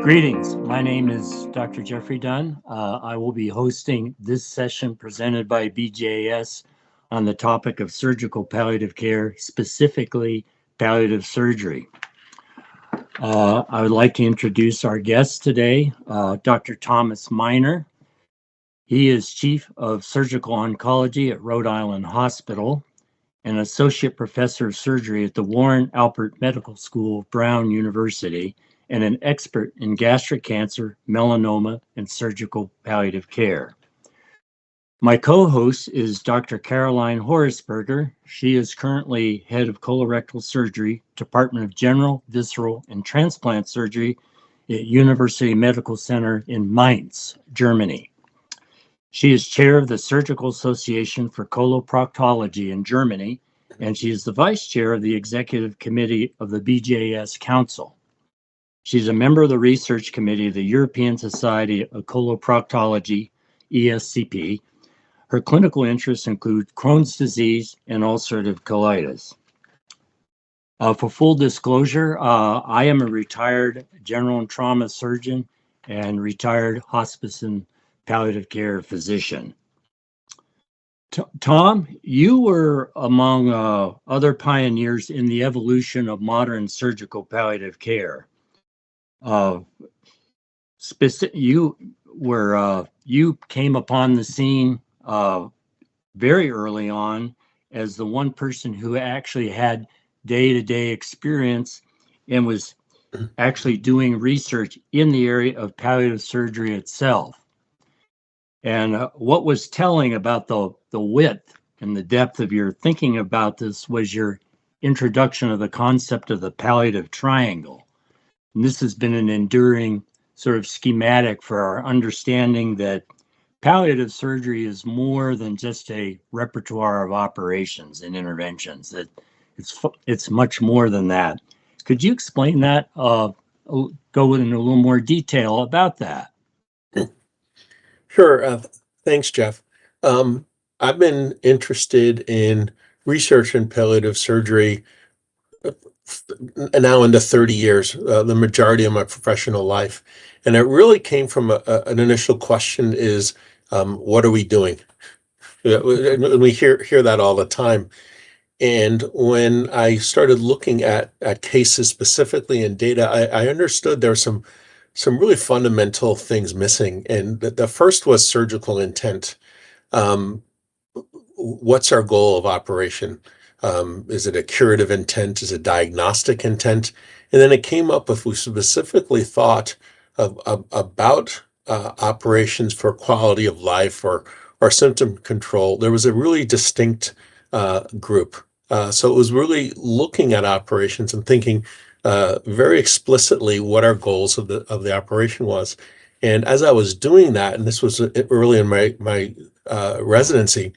Greetings. My name is Dr. Geoffrey Dunn. I will be hosting this session presented by BJS on the topic of surgical palliative care, specifically palliative surgery. I would like to introduce our guest today, Dr. Thomas Miner. He is Chief of Surgical Oncology at Rhode Island Hospital and Associate Professor of Surgery at the Warren Alpert Medical School of Brown University, and an expert in gastric cancer, melanoma, and surgical palliative care. My co-host is Dr. Karoline Horisberger. She is currently head of colorectal surgery, Department of General, Visceral, and Transplant Surgery at University Medical Center in Mainz, Germany. She is chair of the Surgical Association for Coloproctology in Germany, and she is the vice chair of the executive committee of the BJS Council. She's a member of the research committee of the European Society of Coloproctology, ESCP. Her clinical interests include Crohn's disease and ulcerative colitis. For full disclosure, I am a retired general and trauma surgeon and retired hospice and palliative care physician. Tom, you were among other pioneers in the evolution of modern surgical palliative care. You came upon the scene very early on as the one person who actually had day-to-day experience and was actually doing research in the area of palliative surgery itself. And what was telling about the width and the depth of your thinking about this was your introduction of the concept of the palliative triangle. And this has been an enduring sort of schematic for our understanding that palliative surgery is more than just a repertoire of operations and interventions. That it's much more than that. Could you explain that? Go into a little more detail about that. Sure. Thanks, Jeff. I've been interested in research in palliative surgery now into 30 years, the majority of my professional life. And it really came from an initial question is, what are we doing? We hear that all the time. And when I started looking at cases specifically in data, I understood there were some really fundamental things missing. And the first was surgical intent. What's our goal of operation? Is it a curative intent? Is it diagnostic intent? And then it came up if we specifically thought about operations for quality of life or symptom control. There was a really distinct group. So it was really looking at operations and thinking very explicitly what our goals of the operation was. And as I was doing that, and this was early in my residency,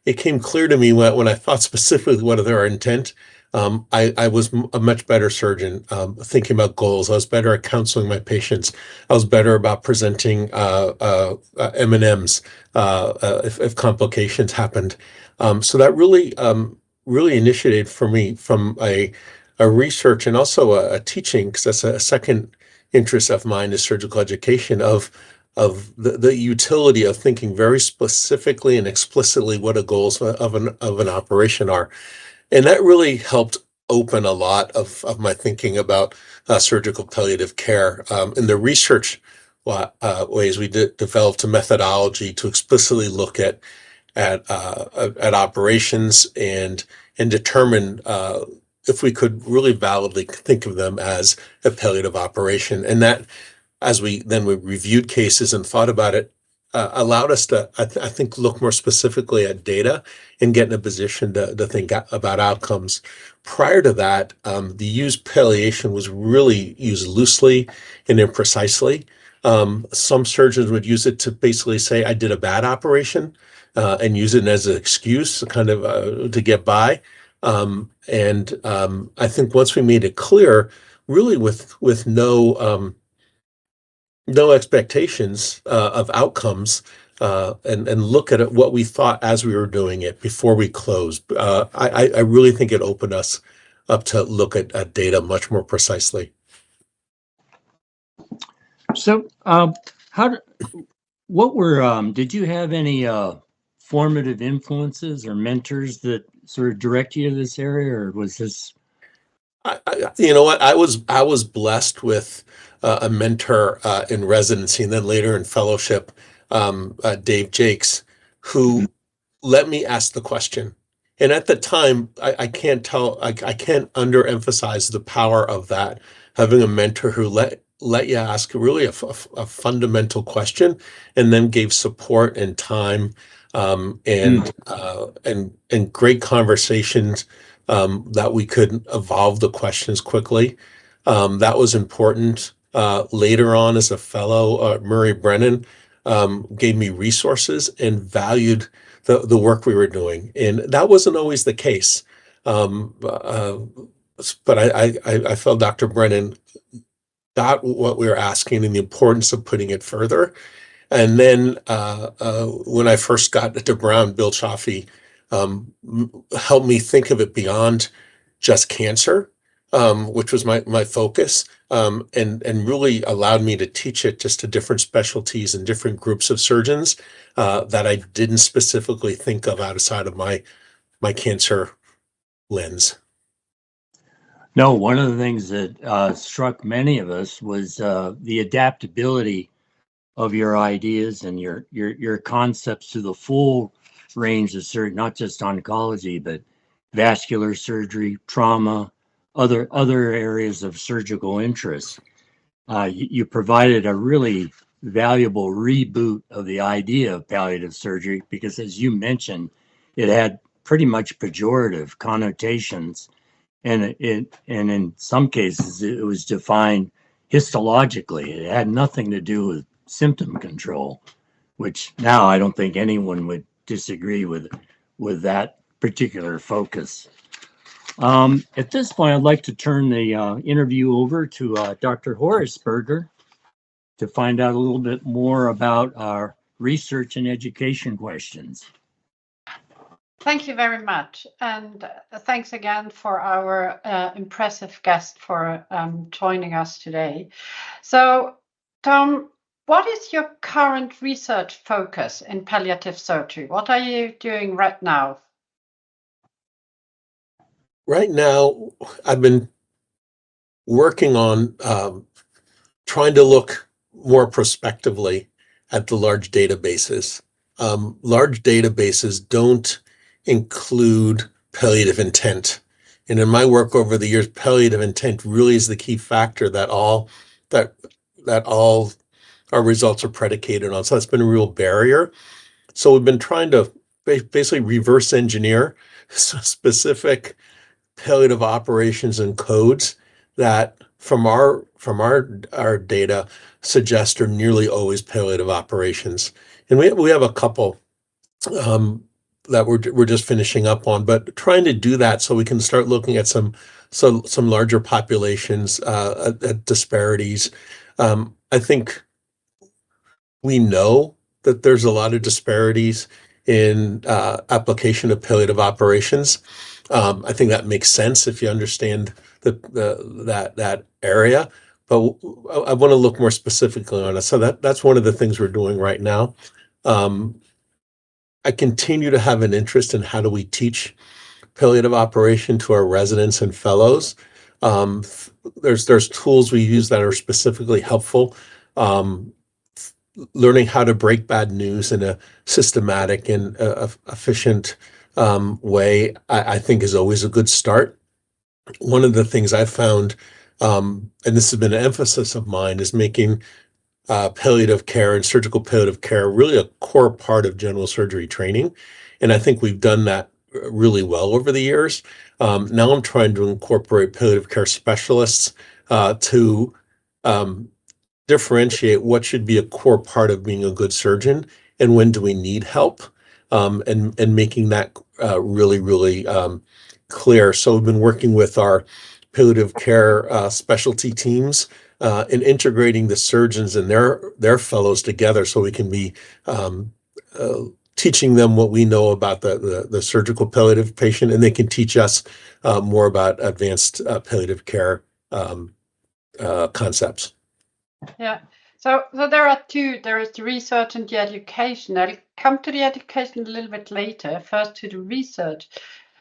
it came clear to me when I thought specifically what are our intent. I was a much better surgeon thinking about goals. I was better at counseling my patients. I was better about presenting M&Ms if complications happened. So that really initiated for me from a research and also a teaching, because that's a second interest of mine is surgical education of the utility of thinking very specifically and explicitly what the goals of an operation are. And that really helped open a lot of my thinking about surgical palliative care. In the research ways, we developed a methodology to explicitly look at operations and determine if we could really validly think of them as a palliative operation. And that, as we reviewed cases and thought about it, allowed us to, I think, look more specifically at data and get in a position to think about outcomes. Prior to that, the used palliation was really used loosely and imprecisely. Some surgeons would use it to basically say, I did a bad operation, and use it as an excuse kind of to get by. And I think once we made it clear, really with no expectations of outcomes, and look at it, what we thought as we were doing it before we closed. I really think it opened us up to look at data much more precisely. So, how, what were, did you have any formative influences or mentors that sort of direct you to this area, or was this? You know what? I was blessed with a mentor in residency and then later in fellowship, Dave Jakes, who let me ask the question. And at the time, I can't tell, I can't underemphasize the power of that, having a mentor who let you ask really a fundamental question and then gave support and time, and great conversations, that we could evolve the questions quickly. That was important. Later on, as a fellow, Murray Brennan gave me resources and valued the work we were doing, and that wasn't always the case. But I felt Dr. Brennan got what we were asking and the importance of putting it further. And then when I first got to Brown, Bill Chaffee helped me think of it beyond just cancer, which was my focus, and really allowed me to teach it just to different specialties and different groups of surgeons that I didn't specifically think of outside of my cancer lens. No, one of the things that struck many of us was the adaptability of your ideas and your concepts to the full range of surgery, not just oncology, but vascular surgery, trauma, other areas of surgical interest. You provided a really valuable reboot of the idea of palliative surgery because, as you mentioned, it had pretty much pejorative connotations, and in some cases it was defined histologically. It had nothing to do with symptom control, which now I don't think anyone would disagree with that particular focus. At this point, I'd like to turn the interview over to Dr. Horisberger to find out a little bit more about our research and education questions. Thank you very much. And thanks again for our impressive guest for joining us today. So, Tom, what is your current research focus in palliative surgery? What are you doing right now? Right now, I've been working on trying to look more prospectively at the large databases. Large databases don't include palliative intent. And in my work over the years, palliative intent really is the key factor that all our results are predicated on. So that's been a real barrier. So we've been trying to basically reverse engineer specific palliative operations and codes that from our data suggest are nearly always palliative operations. And we have a couple that we're just finishing up on, but trying to do that so we can start looking at some larger populations, at disparities. I think we know that there's a lot of disparities in application of palliative operations. I think that makes sense if you understand that area, but I want to look more specifically on it. So that's one of the things we're doing right now. I continue to have an interest in how do we teach palliative operation to our residents and fellows. There's tools we use that are specifically helpful. Learning how to break bad news in a systematic and efficient way, I think is always a good start. One of the things I've found, and this has been an emphasis of mine, is making palliative care and surgical palliative care really a core part of general surgery training. And I think we've done that really well over the years. Now I'm trying to incorporate palliative care specialists to differentiate what should be a core part of being a good surgeon and when do we need help, and making that really clear. So we've been working with our palliative care specialty teams and integrating the surgeons and their fellows together so we can be teaching them what we know about the surgical palliative patient, and they can teach us more about advanced palliative care concepts. Yeah. So there are two. There is the research and the education. I'll come to the education a little bit later. First to the research.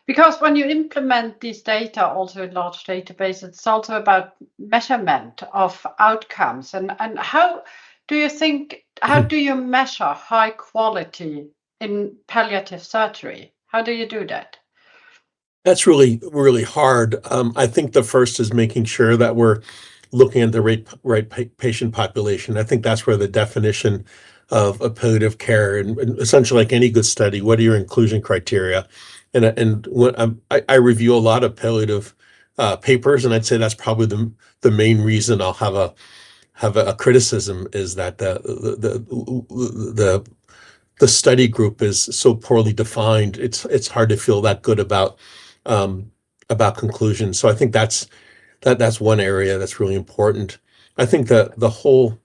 Because when you implement these data also in large databases, it's also about measurement of outcomes. And how do you think, how do you measure high quality in palliative surgery? How do you do that? That's really, really hard. I think the first is making sure that we're looking at the right patient population. I think that's where the definition of a palliative care, and essentially like any good study, what are your inclusion criteria? And when I review a lot of palliative papers, and I'd say that's probably the main reason I'll have a criticism is that the study group is so poorly defined. It's hard to feel that good about conclusions. So I think that's one area that's really important. I think that the whole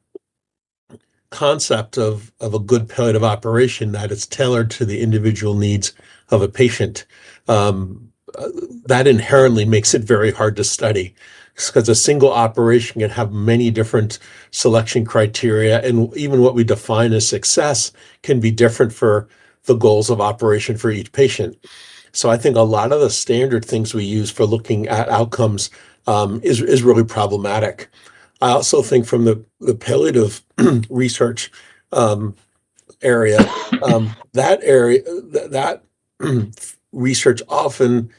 concept of a good palliative operation, that it's tailored to the individual needs of a patient, that inherently makes it very hard to study, because a single operation can have many different selection criteria, and even what we define as success can be different for the goals of operation for each patient. So I think a lot of the standard things we use for looking at outcomes is really problematic. I also think from the palliative research area, that research often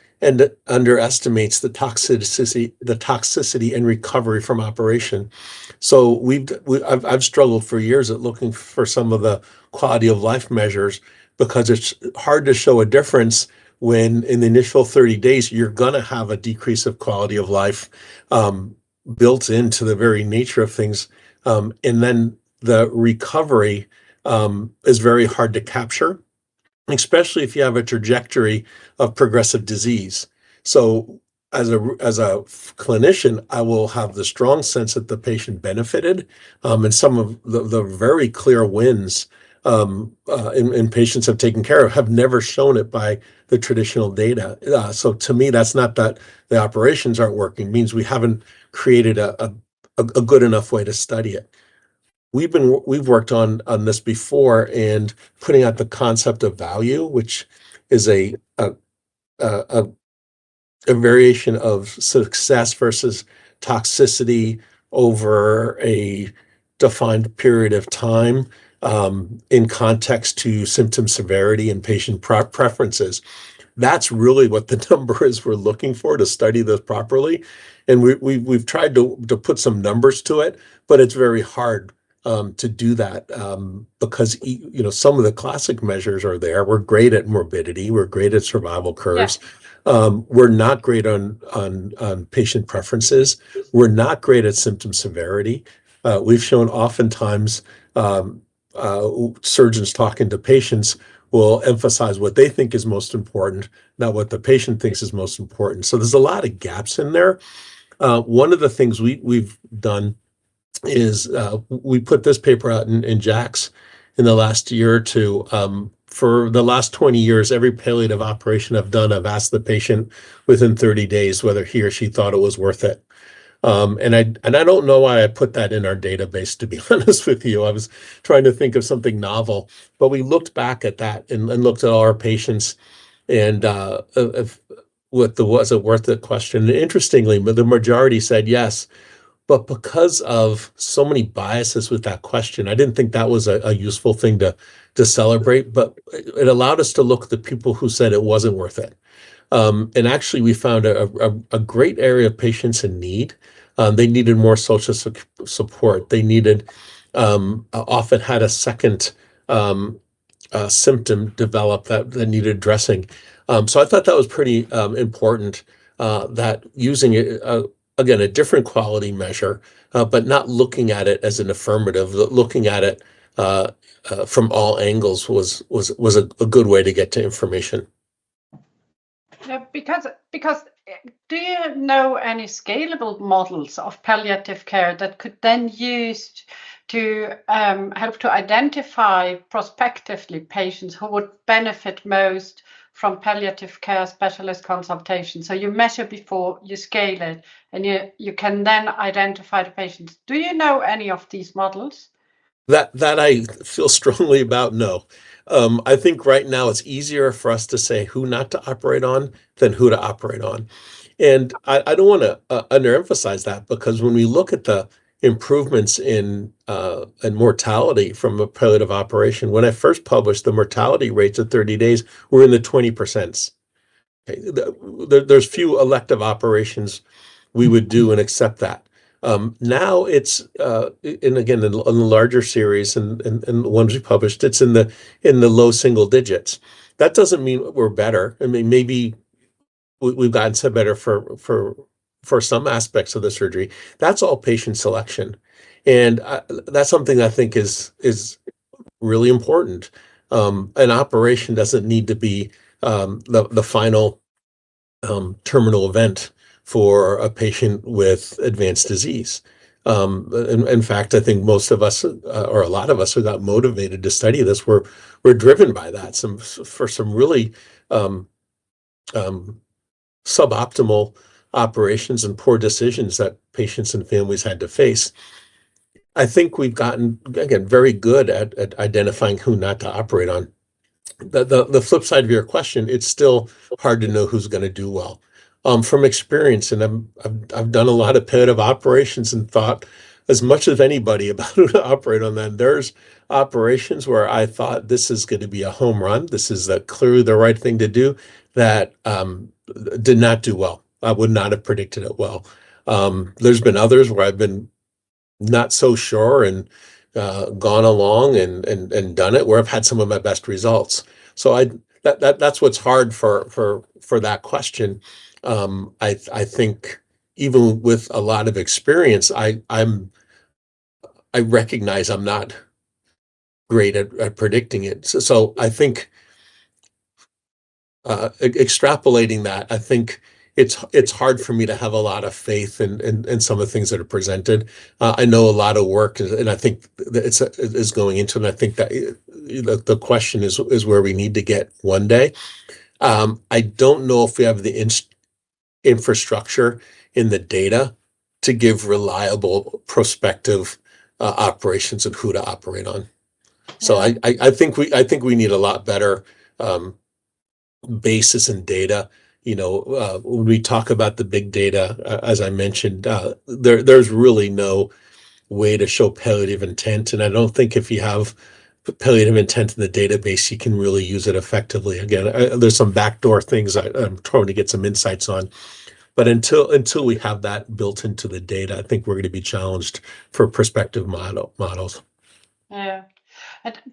underestimates the toxicity and recovery from operation. So I've struggled for years at looking for some of the quality of life measures, because it's hard to show a difference when in the initial 30 days you're going to have a decrease of quality of life built into the very nature of things, and then the recovery is very hard to capture, especially if you have a trajectory of progressive disease. So as a clinician, I will have the strong sense that the patient benefited, and some of the very clear wins in patients have taken care of have never shown it by the traditional data. So to me, that's not that the operations aren't working, it means we haven't created a good enough way to study it. We've worked on this before, and putting out the concept of value, which is a variation of success versus toxicity over a defined period of time, in context to symptom severity and patient preferences. That's really what the number is we're looking for to study this properly. And we've tried to put some numbers to it, but it's very hard to do that, because some of the classic measures are there. We're great at morbidity. We're great at survival curves. We're not great on patient preferences. We're not great at symptom severity. We've shown oftentimes surgeons talking to patients will emphasize what they think is most important, not what the patient thinks is most important. So there's a lot of gaps in there. One of the things we've done is we put this paper out in JACS in the last year or two. For the last 20 years, every palliative operation I've done, I've asked the patient within 30 days whether he or she thought it was worth it. And I don't know why I put that in our database, to be honest with you. I was trying to think of something novel, but we looked back at that and looked at all our patients, and what the was it worth it question. And interestingly, the majority said yes. But because of so many biases with that question, I didn't think that was a useful thing to celebrate. But it allowed us to look at the people who said it wasn't worth it. And actually, we found a great area of patients in need. They needed more social support. They needed, often had a second symptom develop that needed addressing. So I thought that was pretty important, that using it, again, a different quality measure, but not looking at it as an affirmative, looking at it from all angles was a good way to get to information. Yeah, because do you know any scalable models of palliative care that could then used to help to identify prospectively patients who would benefit most from palliative care specialist consultation. So you measure before, you scale it, and you can then identify the patients. Do you know any of these models? That I feel strongly about, no. I think right now it's easier for us to say who not to operate on than who to operate on. And I don't want to underemphasize that, because when we look at the improvements in mortality from a palliative operation, when I first published, the mortality rates at 30 days were in the 20%. Okay. There's few elective operations we would do and accept that. Now it's and again in the larger series and the ones we published, it's in the low single digits. That doesn't mean we're better. I mean, maybe we've gotten some better for some aspects of the surgery. That's all patient selection, and that's something I think is really important. An operation doesn't need to be the final terminal event for a patient with advanced disease. In fact, I think most of us, or a lot of us, who got motivated to study this, were driven by that. For some really suboptimal operations and poor decisions that patients and families had to face. I think we've gotten, again, very good at identifying who not to operate on. The flip side of your question, it's still hard to know who's going to do well. From experience, and I've done a lot of palliative operations and thought as much as anybody about who to operate on them. There's operations where I thought this is going to be a home run. This is clearly the right thing to do, that did not do well. I would not have predicted it well. There's been others where I've been not so sure and gone along and done it, where I've had some of my best results. So that's what's hard for that question. I think even with a lot of experience, I recognize I'm not great at predicting it. So I think extrapolating that, I think it's hard for me to have a lot of faith in some of the things that are presented. I know a lot of work, and I think that is going into it. And I think that the question is where we need to get one day. I don't know if we have the infrastructure in the data to give reliable prospective operations and who to operate on. So I think we need a lot better basis in data. When we talk about the big data, as I mentioned, there's really no way to show palliative intent. And I don't think if you have palliative intent in the database, you can really use it effectively. Again, there's some backdoor things I'm trying to get some insights on. But until we have that built into the data, I think we're going to be challenged for prospective models. Yeah.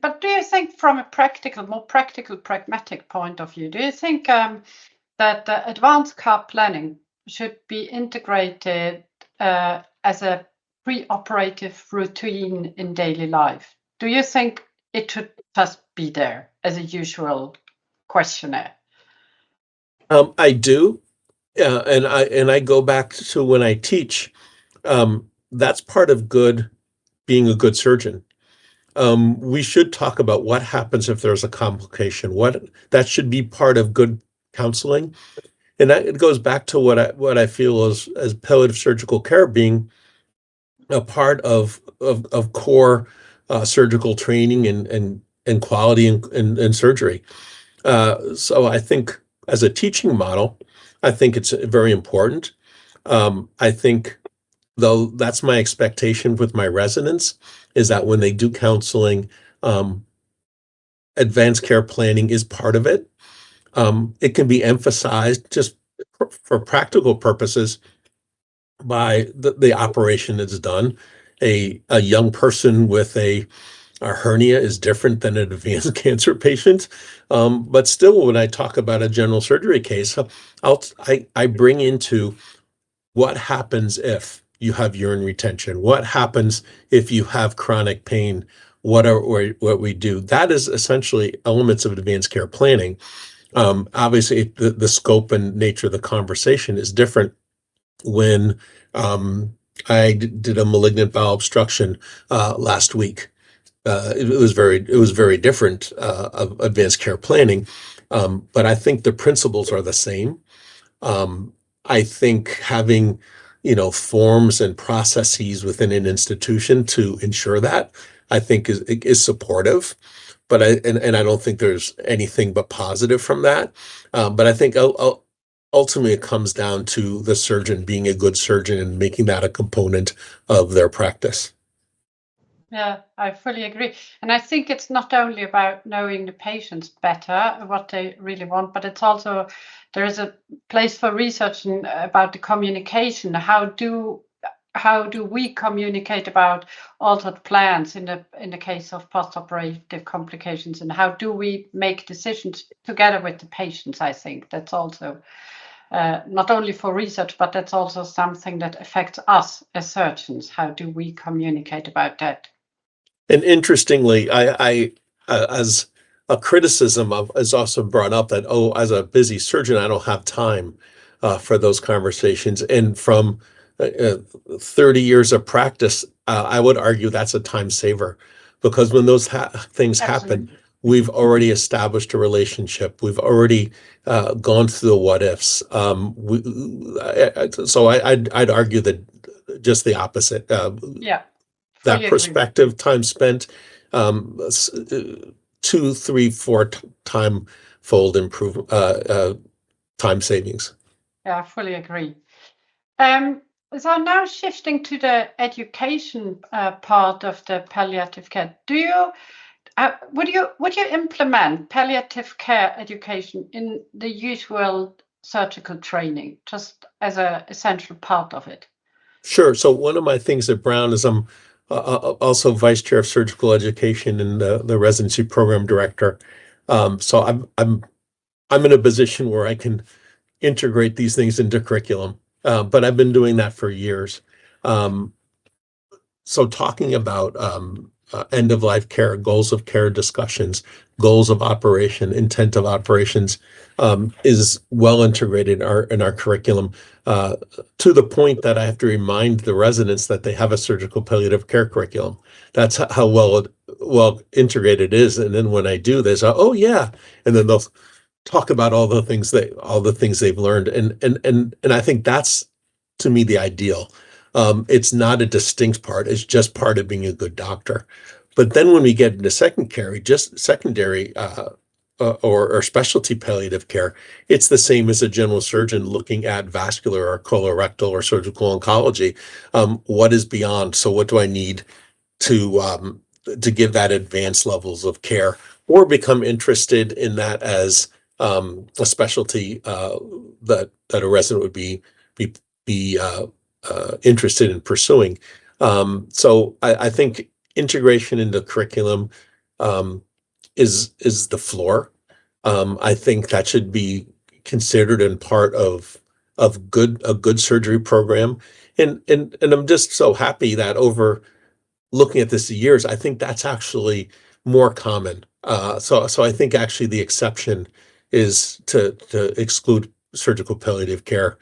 But do you think, from a more practical, pragmatic point of view, do you think that advanced care planning should be integrated as a pre-operative routine in daily life? Do you think it should just be there as a usual questionnaire? I do, and I go back to when I teach. That's part of being a good surgeon. We should talk about what happens if there's a complication. That should be part of good counseling, and it goes back to what I feel as palliative surgical care being a part of core surgical training and quality and surgery. So I think as a teaching model, I think it's very important. I think, though, that's my expectation with my residents, is that when they do counseling, advanced care planning is part of it. It can be emphasized just for practical purposes by the operation that's done. A young person with a hernia is different than an advanced cancer patient. But still, when I talk about a general surgery case, I bring into what happens if you have urine retention, what happens if you have chronic pain, what we do. That is essentially elements of advanced care planning. Obviously, the scope and nature of the conversation is different when I did a malignant bowel obstruction last week. it was very different of advanced care planning, but I think the principles are the same. I think having, forms and processes within an institution to ensure that, I think is supportive. But and I don't think there's anything but positive from that. But I think ultimately it comes down to the surgeon being a good surgeon and making that a component of their practice. Yeah, I fully agree. And I think it's not only about knowing the patients better, what they really want, but it's also there is a place for research about the communication. How do we communicate about altered plans in the case of postoperative complications, and how do we make decisions together with the patients? I think that's also not only for research, but that's also something that affects us as surgeons. How do we communicate about that? And interestingly, I as a criticism of is also brought up that, oh, as a busy surgeon, I don't have time for those conversations. And from 30 years of practice, I would argue that's a time saver, because when those things happen, Absolutely. we've already established a relationship. We've already gone through the what ifs. I'd argue that just the opposite. Yeah, That fully agree. perspective, time spent, 2, 3, 4 time fold time savings. Yeah, I fully agree. So now shifting to the education part of the palliative care, would you implement palliative care education in the usual surgical training, just as an essential part of it? Sure. So one of my things at Brown is I'm also vice chair of surgical education and the residency program director. So I'm in a position where I can integrate these things into curriculum, but I've been doing that for years. Um, so talking about end of life care, goals of care discussions, goals of operation, intent of operations is well integrated in our curriculum, to the point that I have to remind the residents that they have a surgical palliative care curriculum. That's how well integrated it is. And then when I do this, oh yeah, and then they'll talk about all the things they've learned, and I think that's, to me, the ideal. It's not a distinct part; it's just part of being a good doctor. But then when we get into secondary or specialty palliative care, it's the same as a general surgeon looking at vascular or colorectal or surgical oncology. What is beyond? So what do I need to give that advanced levels of care, or become interested in that as a specialty that a resident would be interested in pursuing. So I think integration into curriculum is the floor. I think that should be considered in part of a good surgery program, and I'm just so happy that over looking at this years, I think that's actually more common. So I think actually the exception is to exclude surgical palliative care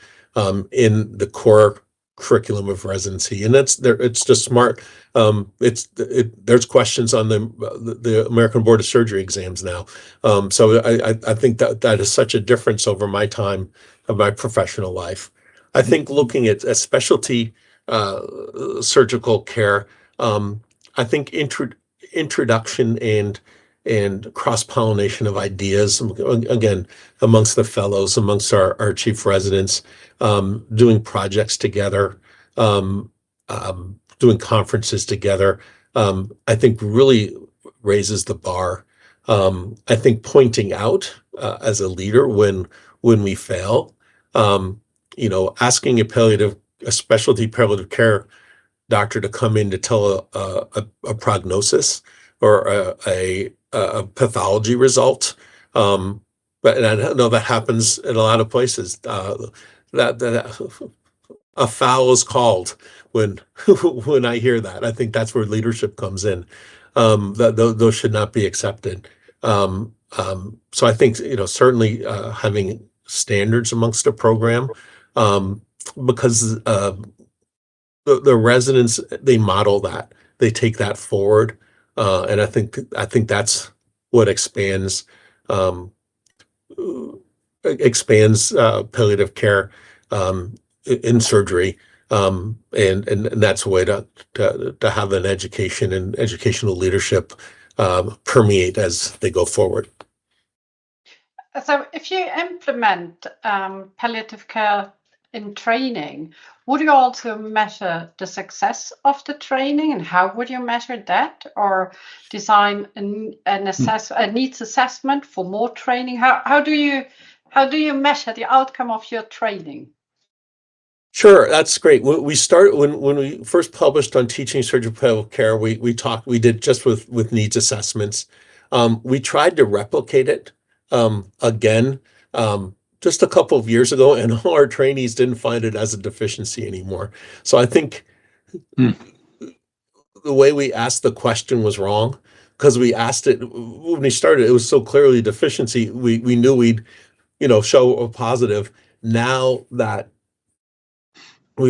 in the core curriculum of residency, and that's there. It's just smart. There's questions on the American Board of Surgery exams now. So I think that is such a difference over my time of my professional life. I think looking at a specialty surgical care, I think introduction and cross-pollination of ideas, again, amongst the fellows, amongst our chief residents, doing projects together, doing conferences together, I think really raises the bar. I think pointing out as a leader when we fail, asking a specialty palliative care doctor to come in to tell a prognosis or a pathology result. But I know that happens in a lot of places. That a foul is called when when I hear that. I think that's where leadership comes in. Those should not be accepted. So I think certainly having standards amongst a program, because the residents, they model that, they take that forward. And I think that's what expands palliative care in surgery, and that's a way to have an education and educational leadership permeate as they go forward. So if you implement palliative care in training, would you also measure the success of the training, and how would you measure that, or design a needs assessment for more training? How do you measure the outcome of your training? Sure, that's great. When we first published on teaching surgical care, we did just with needs assessments. We tried to replicate it again just a couple of years ago, and all our trainees didn't find it as a deficiency anymore. So I think the way we asked the question was wrong, because we asked it when we started, it was so clearly a deficiency. We knew we'd show a positive. Now that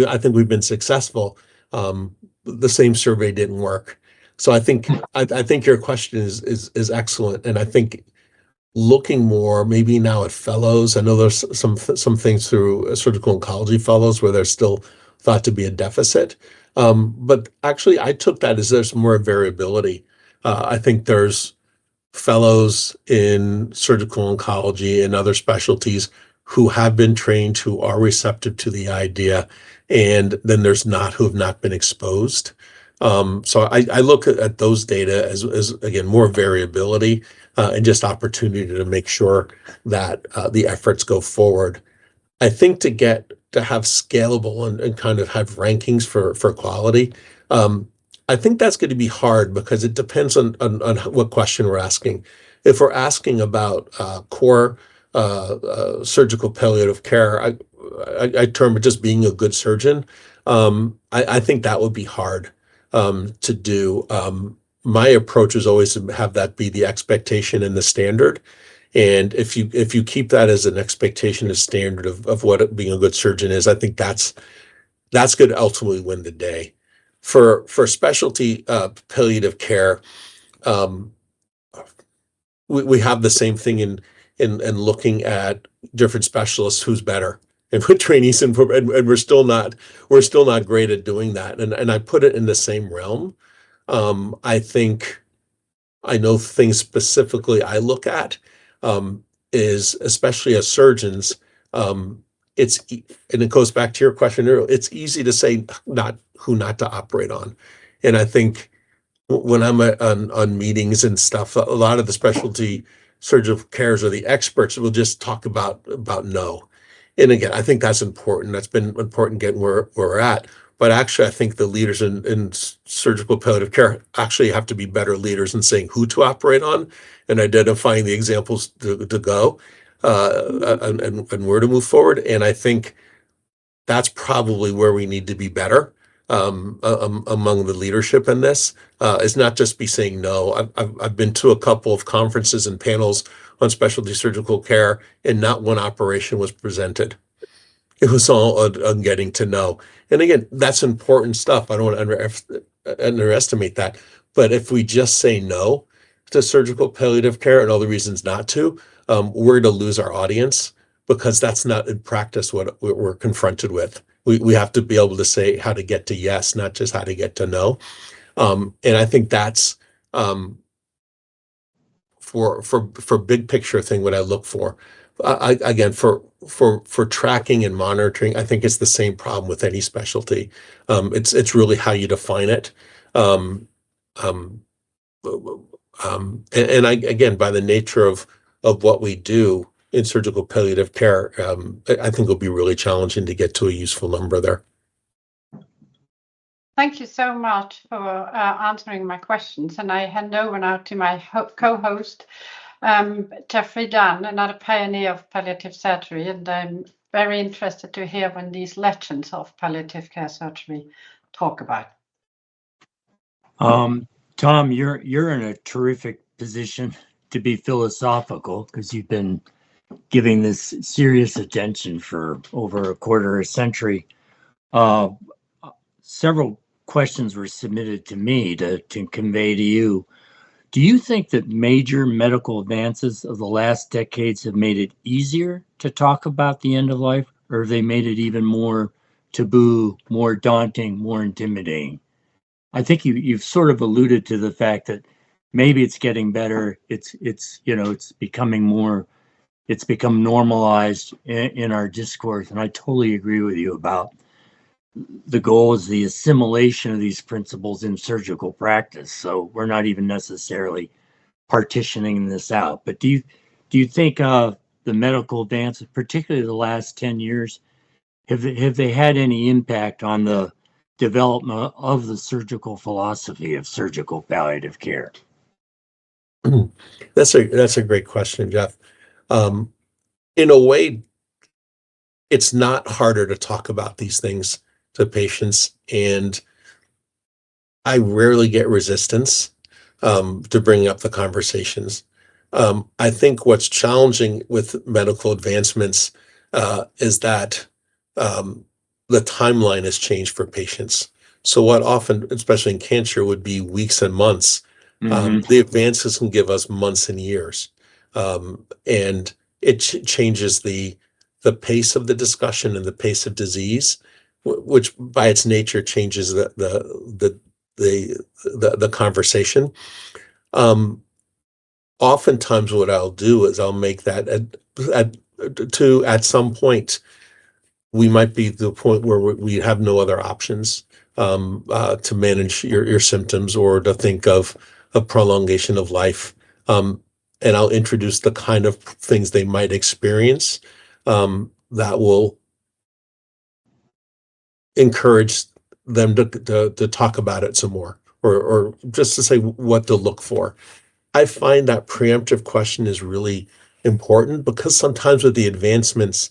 I think we've been successful, the same survey didn't work. So I think your question is excellent, and I think looking more maybe now at fellows. I know there's some things through surgical oncology fellows where there's still thought to be a deficit, but actually I took that as there's more variability. I think there's fellows in surgical oncology and other specialties who have been trained, who are receptive to the idea, and then there's not who have not been exposed. So I look at those data as again more variability and just opportunity to make sure that the efforts go forward. I think to have scalable and kind of have rankings for quality. I think that's going to be hard because it depends on what question we're asking. If we're asking about core surgical palliative care, I term it just being a good surgeon. I think that would be hard to do. My approach is always to have that be the expectation and the standard. And if you keep that as an expectation, a standard of what being a good surgeon is, I think that's going to ultimately win the day. For specialty palliative care, we have the same thing in looking at different specialists who's better and put trainees in, and we're still not great at doing that. And I put it in the same realm. I know things specifically I look at is, especially as surgeons, and it goes back to your question earlier, it's easy to say who not to operate on. And I think when I'm on meetings and stuff, a lot of the specialty surgical cares or the experts will just talk about no. And again, I think that's important. That's been important getting where we're at. But actually, I think the leaders in surgical palliative care actually have to be better leaders in saying who to operate on and identifying the examples to go and where to move forward. And I think that's probably where we need to be better among the leadership in this. Is not just be saying no. I've been to a couple of conferences and panels on specialty surgical care, and not one operation was presented. It was all on getting to know. And again, that's important stuff. I don't want to underestimate that. But if we just say no to surgical palliative care and all the reasons not to, we're going to lose our audience, because that's not in practice what we're confronted with. We have to be able to say how to get to yes, not just how to get to no. And I think that's for big picture thing what I look for. Again, for tracking and monitoring, I think it's the same problem with any specialty. It's really how you define it. Again, by the nature of what we do in surgical palliative care, I think it'll be really challenging to get to a useful number there. Thank you so much for answering my questions. And I hand over now to my co-host, Geoffrey Dunn, another pioneer of palliative surgery. And I'm very interested to hear when these legends of palliative care surgery talk about. Tom, you're in a terrific position to be philosophical, because you've been giving this serious attention for over a quarter of a century. Several questions were submitted to me to convey to you. Do you think that major medical advances of the last decades have made it easier to talk about the end of life, or have they made it even more taboo, more daunting, more intimidating? I think you've sort of alluded to the fact that maybe it's getting better. It's become normalized in our discourse, and I totally agree with you about the goal is the assimilation of these principles in surgical practice. So we're not even necessarily partitioning this out. But do you think the medical advances, particularly the last 10 years, have they had any impact on the development of the surgical philosophy of surgical palliative care? That's a great question, Jeff. In a way, it's not harder to talk about these things to patients, and I rarely get resistance to bring up the conversations. I think what's challenging with medical advancements is that the timeline has changed for patients. So what often, especially in cancer, would be weeks and months, the advances can give us months and years, and it changes the pace of the discussion and the pace of disease, which by its nature changes the conversation. Oftentimes what I'll do is I'll make that at some point, we might be to the point where we have no other options to manage your symptoms or to think of a prolongation of life. And I'll introduce the kind of things they might experience that will encourage them to talk about it some more, or just to say what to look for. I find that preemptive question is really important because sometimes with the advancements,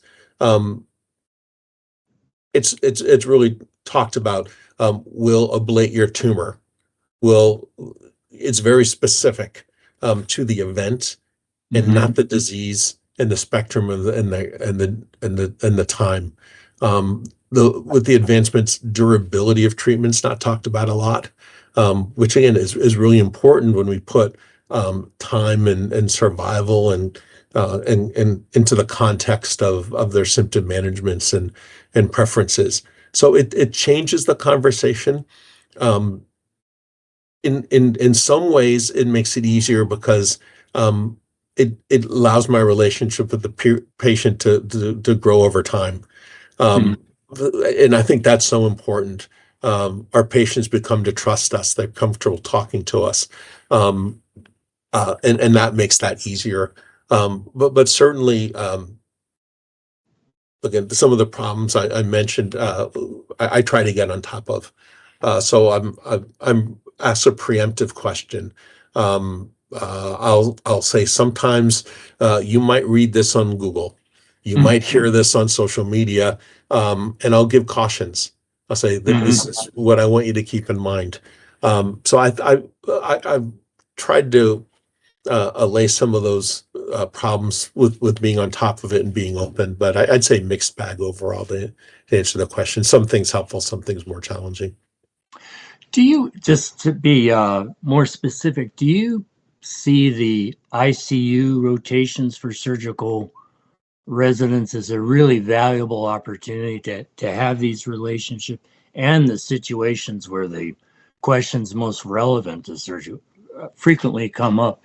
it's really talked about. Will ablate your tumor. It's very specific to the event and not the disease and the spectrum of the time. With the advancements, durability of treatment's not talked about a lot, which again is really important when we put time and survival and into the context of their symptom managements and preferences. So it changes the conversation. In some ways, it makes it easier because it allows my relationship with the patient to grow over time. And I think that's so important. Our patients become to trust us. They're comfortable talking to us. And that makes that easier. But certainly, again, some of the problems I mentioned, I try to get on top of. So I'm asked a preemptive question. I'll say sometimes you might read this on Google, you might hear this on social media, and I'll give cautions. I'll say that this is what I want you to keep in mind. So I've tried to allay some of those problems with being on top of it and being open, but I'd say mixed bag overall to answer the question. Some things helpful, some things more challenging. Do you, just to be more specific, do you see the ICU rotations for surgical residents as a really valuable opportunity to have these relationships and the situations where the questions most relevant to surgery frequently come up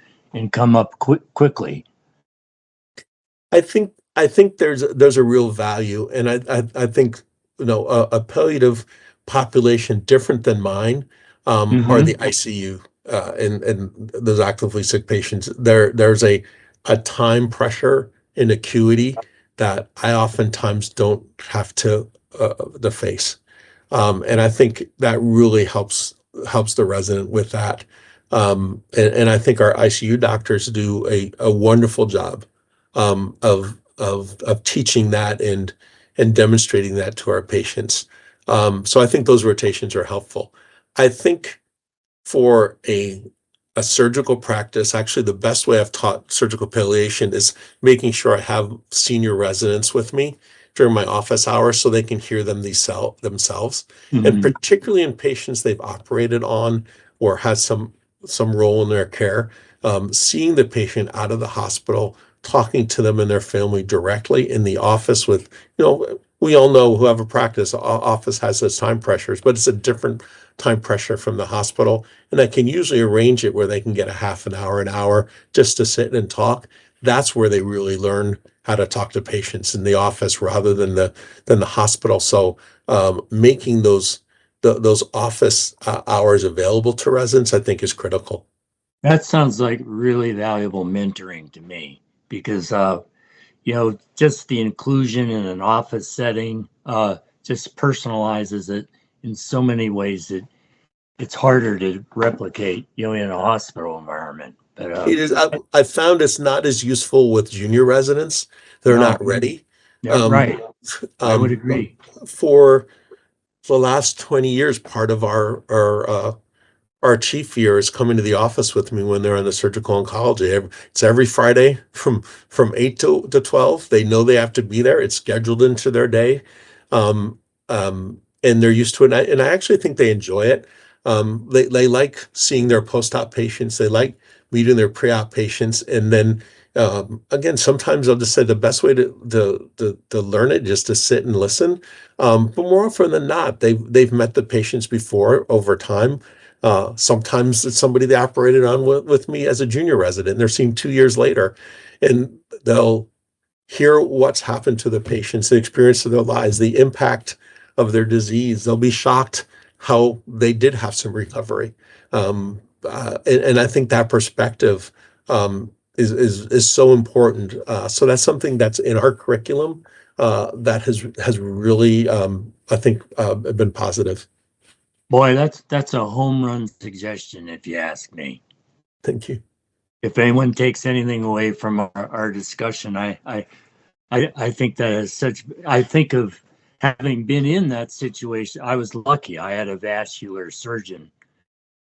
quickly? I think there's a real value, and I think a palliative population different than mine are the ICU and those actively sick patients. There's a time pressure and acuity that I oftentimes don't have to face, and I think that really helps the resident with that. And I think our ICU doctors do a wonderful job of teaching that and demonstrating that to our patients. So I think those rotations are helpful. I think for a surgical practice, actually the best way I've taught surgical palliation is making sure I have senior residents with me during my office hours so they can hear them themselves. And Mhm. particularly in patients they've operated on or had some role in their care, seeing the patient out of the hospital, talking to them and their family directly in the office with, we all know who have a practice, office has those time pressures, but it's a different time pressure from the hospital. And I can usually arrange it where they can get a half an hour just to sit and talk. That's where they really learn how to talk to patients in the office rather than the hospital. So making those office hours available to residents, I think, is critical. That sounds like really valuable mentoring to me because, just the inclusion in an office setting just personalizes it in so many ways that it's harder to replicate, in a hospital environment. But It is. I found it's not as useful with junior residents. They're no, not ready. yeah, Um, right. I would um, agree. for the last 20 years, part of our chief here is coming to the office with me when they're on the surgical oncology. It's every Friday from 8 to 12. They know they have to be there. It's scheduled into their day. And they're used to it. And I actually think they enjoy it. They like seeing their post-op patients. They like meeting their pre-op patients. And then again, sometimes I'll just say the best way to learn it is to sit and listen. But more often than not, they've met the patients before over time. Sometimes it's somebody they operated on with me as a junior resident. They're seen 2 years later, and they'll hear what's happened to the patients, the experience of their lives, the impact of their disease. They'll be shocked how they did have some recovery. And I think that perspective is so important. So that's something that's in our curriculum that has really, I think, been positive. Boy, that's a home run suggestion, if you ask me. Thank you. If anyone takes anything away from our discussion, I think that is such. I think of having been in that situation. I was lucky. I had a vascular surgeon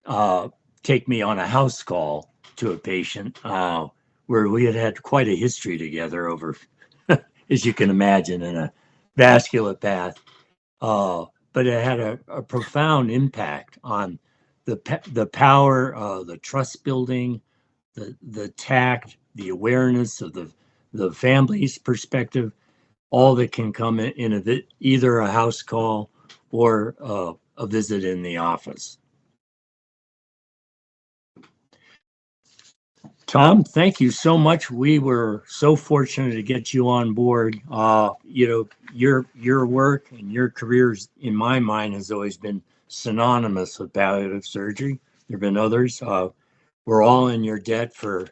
uh, take me on a house call to a patient where we had quite a history together over, as you can imagine, in a vascular path. But it had a profound impact on the power, the trust building, the tact, the awareness of the family's perspective, all that can come in either a house call or a visit in the office. Tom, thank you so much. We were so fortunate to get you on board. Your work and your careers, in my mind, has always been synonymous with palliative surgery. There have been others. We're all in your debt for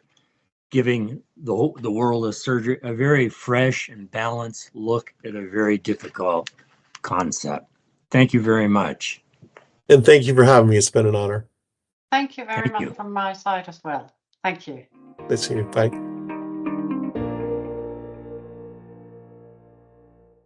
giving the world of surgery a very fresh and balanced look at a very difficult concept. Thank you very much. And thank you for having me. It's been an honor. Thank you very Thank much you. from my side as well. Thank you. Let's see you. Bye.